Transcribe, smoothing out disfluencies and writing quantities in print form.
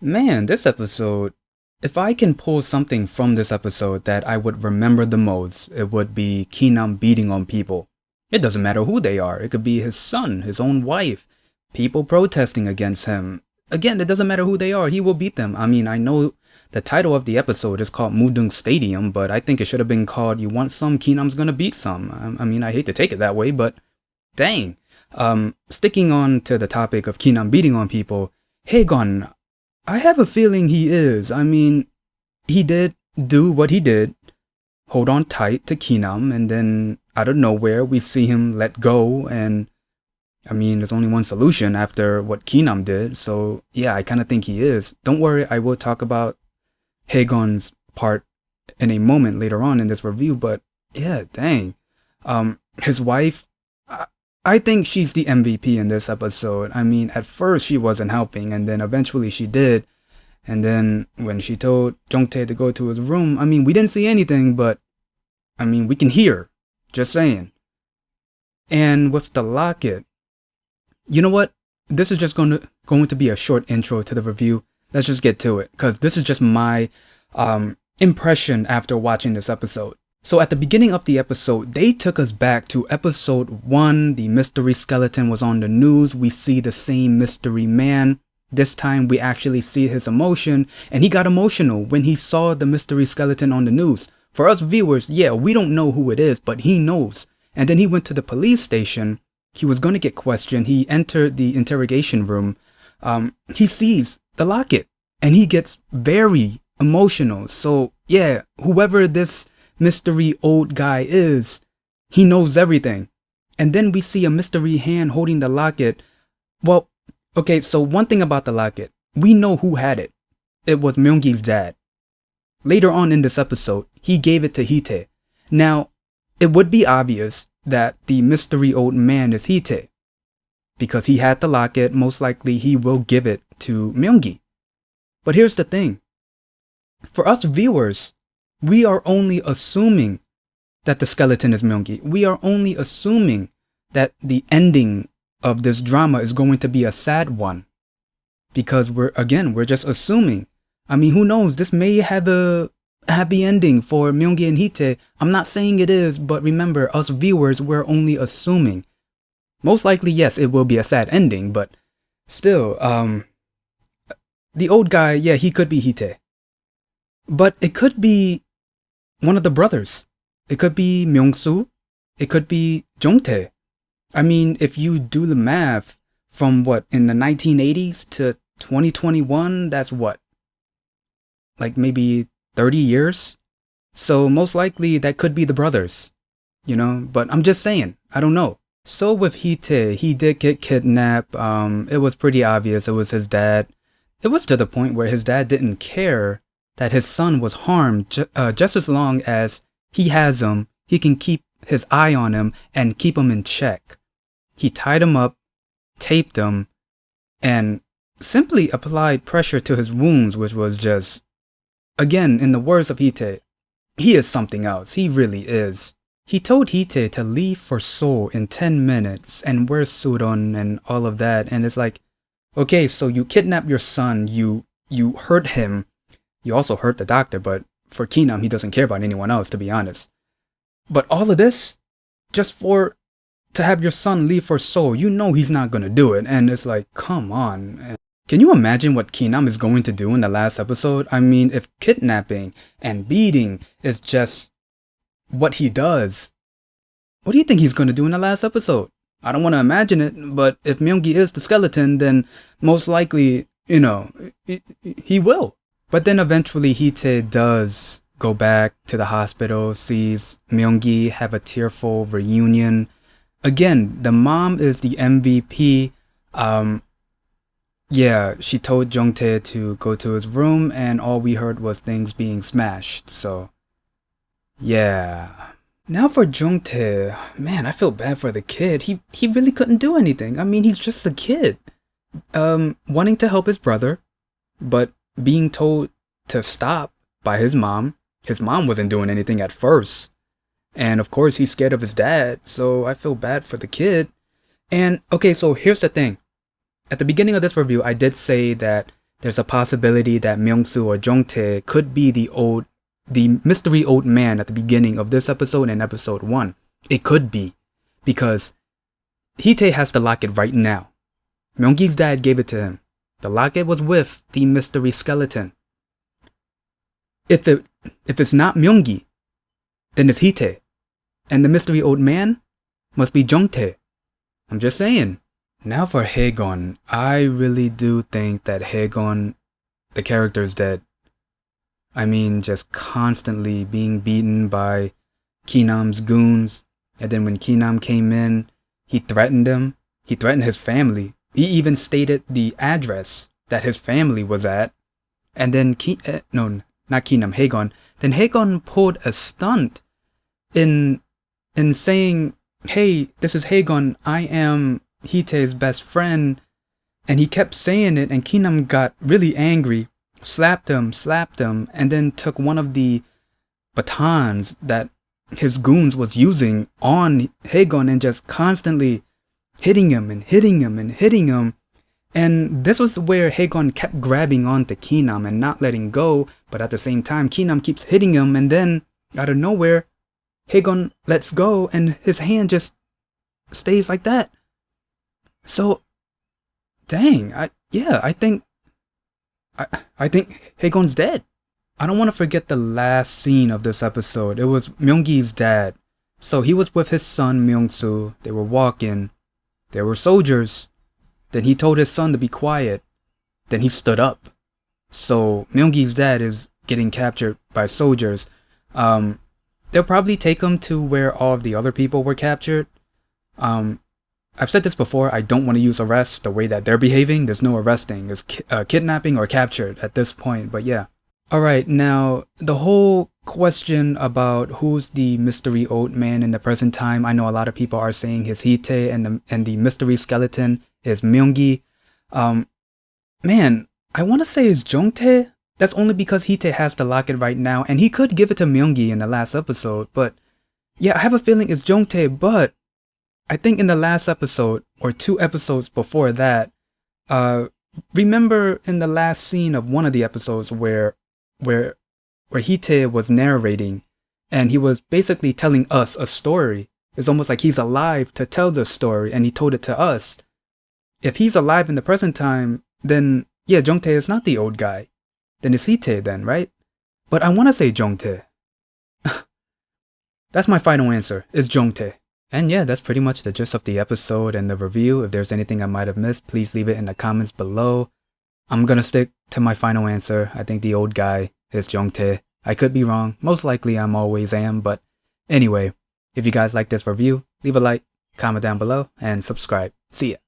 Man, this episode, if I can pull something from this episode that I would remember the most, it would be Keenum beating on people. It doesn't matter who they are. It could be his son, his own wife, people protesting against him. Again, it doesn't matter who they are. He will beat them. I mean, I know the title of the episode is called Mudung Stadium, but I think it should have been called You Want Some, Keenum's Gonna Beat Some. I mean, I hate to take it that way, but dang. Sticking on to the topic of Keenum beating on people, Hye Geon, I have a feeling he is. I mean, he did do what he did, hold on tight to Keenum, and then out of nowhere we see him let go. And I mean, there's only one solution after what Keenum did. So yeah, I kind of think he is. Don't worry, I will talk about Hye Geon's part in a moment later on in this review. But yeah, dang, his wife. I think she's the MVP in this episode. I mean, at first she wasn't helping, and then eventually she did. And then when she told Jeong Tae to go to his room, I mean, we didn't see anything, but I mean, we can hear. Just saying. And with the locket, you know what? This is just going to be a short intro to the review. Let's just get to it, because this is just my impression after watching this episode. So at the beginning of the episode, they took us back to episode 1. The mystery skeleton was on the news. We see the same mystery man. This time we actually see his emotion, and he got emotional when he saw the mystery skeleton on the news. For us viewers, yeah, we don't know who it is, but he knows. And then he went to the police station. He was going to get questioned. He entered the interrogation room. He sees the locket, and he gets very emotional. So yeah, whoever this mystery old guy is, he knows everything. And then we see a mystery hand holding the locket. Well, okay, so one thing about the locket, we know who had it. It was Myeong Hee's dad. Later on in this episode, he gave it to Hee Tae. Now, it would be obvious that the mystery old man is Hee Tae. Because he had the locket, most likely he will give it to Myeong Hee. But here's the thing. For us viewers, we are only assuming that the skeleton is Myeong Hee. We are only assuming that the ending of this drama is going to be a sad one. Because we're just assuming. I mean, who knows? This may have a happy ending for Myeong Hee and Hee Tae. I'm not saying it is, but remember, us viewers, we're only assuming. Most likely, yes, it will be a sad ending, but still, the old guy, yeah, he could be Hee Tae. But it could be one of the brothers. It could be Myeong-soo. It could be Jeong Tae. I mean, if you do the math from what, in the 1980s to 2021, that's what? Like maybe 30 years? So most likely that could be the brothers, you know? But I'm just saying, I don't know. So with Hee Tae, he did get kidnapped. It was pretty obvious it was his dad. It was to the point where his dad didn't care that his son was harmed just as long as he has him, he can keep his eye on him and keep him in check. He tied him up, taped him, and simply applied pressure to his wounds, which was just, again, in the words of Hee Tae, he is something else. He really is. He told Hee Tae to leave for Seoul in 10 minutes and wear suron and all of that. And it's like, okay, so you kidnap your son, you hurt him. You also hurt the doctor, but for Keenum, he doesn't care about anyone else, to be honest. But all of this, just to have your son leave for Seoul, you know he's not going to do it. And it's like, come on. Can you imagine what Keenum is going to do in the last episode? I mean, if kidnapping and beating is just what he does, what do you think he's going to do in the last episode? I don't want to imagine it, but if Myeong Hee is the skeleton, then most likely, you know, he will. But then eventually Hee Tae does go back to the hospital, sees Myeong Hee have a tearful reunion. Again, the mom is the MVP. Yeah, she told Jeong Tae to go to his room, and all we heard was things being smashed. So, yeah. Now for Jeong Tae, man, I feel bad for the kid. He really couldn't do anything. I mean, he's just a kid. Wanting to help his brother, but being told to stop by his mom. His mom wasn't doing anything at first. And of course, he's scared of his dad. So I feel bad for the kid. And okay, so here's the thing. At the beginning of this review, I did say that there's a possibility that Myeong-soo or Jeong Tae could be the mystery old man at the beginning of this episode and episode 1. It could be, because Hee Tae has the locket right now. Myeong Hee's dad gave it to him. The locket was with the mystery skeleton. If it's not Myeong Hee, then it's Hee Tae. And the mystery old man must be Jeong Tae. I'm just saying. Now for Hye Geon, I really do think that Hye Geon, the character, is dead. I mean, just constantly being beaten by Ki Nam's goons. And then when Ki Nam came in, he threatened him. He threatened his family. He even stated the address that his family was at. And then not Ki Nam, Hye Geon. Then Hye Geon pulled a stunt in saying, hey, this is Hye Geon, I am Hee Tae's best friend. And he kept saying it, and Ki Nam got really angry, slapped him, and then took one of the batons that his goons was using on Hye Geon and just constantly hitting him. And this was where Hye Geon kept grabbing onto Ki Nam and not letting go, but at the same time Ki Nam keeps hitting him, and then out of nowhere Hye Geon lets go and his hand just stays like that. So dang, I think Hye Geon's dead. I don't want to forget the last scene of this episode. It was Myeong Hee's dad. So he was with his son Myeong-soo. They were walking. There were soldiers. Then he told his son to be quiet. Then he stood up. So Myeong Hee's dad is getting captured by soldiers. They'll probably take him to where all of the other people were captured. I've said this before, I don't want to use arrest the way that they're behaving. There's no arresting. It's kidnapping or captured at this point, but yeah. Alright, now, the whole question about who's the mystery old man in the present time, I know a lot of people are saying his Hee Tae and the mystery skeleton is Myeong Hee. Man, I want to say it's Jeong Tae. That's only because Hee Tae has the locket right now, and he could give it to Myeong Hee in the last episode, but yeah, I have a feeling it's Jeong Tae, but I think in the last episode, or 2 episodes before that, remember in the last scene of one of the episodes where Hee Tae was narrating, and he was basically telling us a story. It's almost like he's alive to tell the story, and he told it to us. If he's alive in the present time, then yeah, Jeong Tae is not the old guy. Then it's Hee Tae then, right? But I want to say Jeong Tae. That's my final answer, is Jeong Tae. And yeah, that's pretty much the gist of the episode and the review. If there's anything I might have missed, please leave it in the comments below. I'm gonna stick to my final answer. I think the old guy is Jeong Tae. I could be wrong. Most likely I'm always am. But anyway, if you guys like this review, leave a like, comment down below, and subscribe. See ya.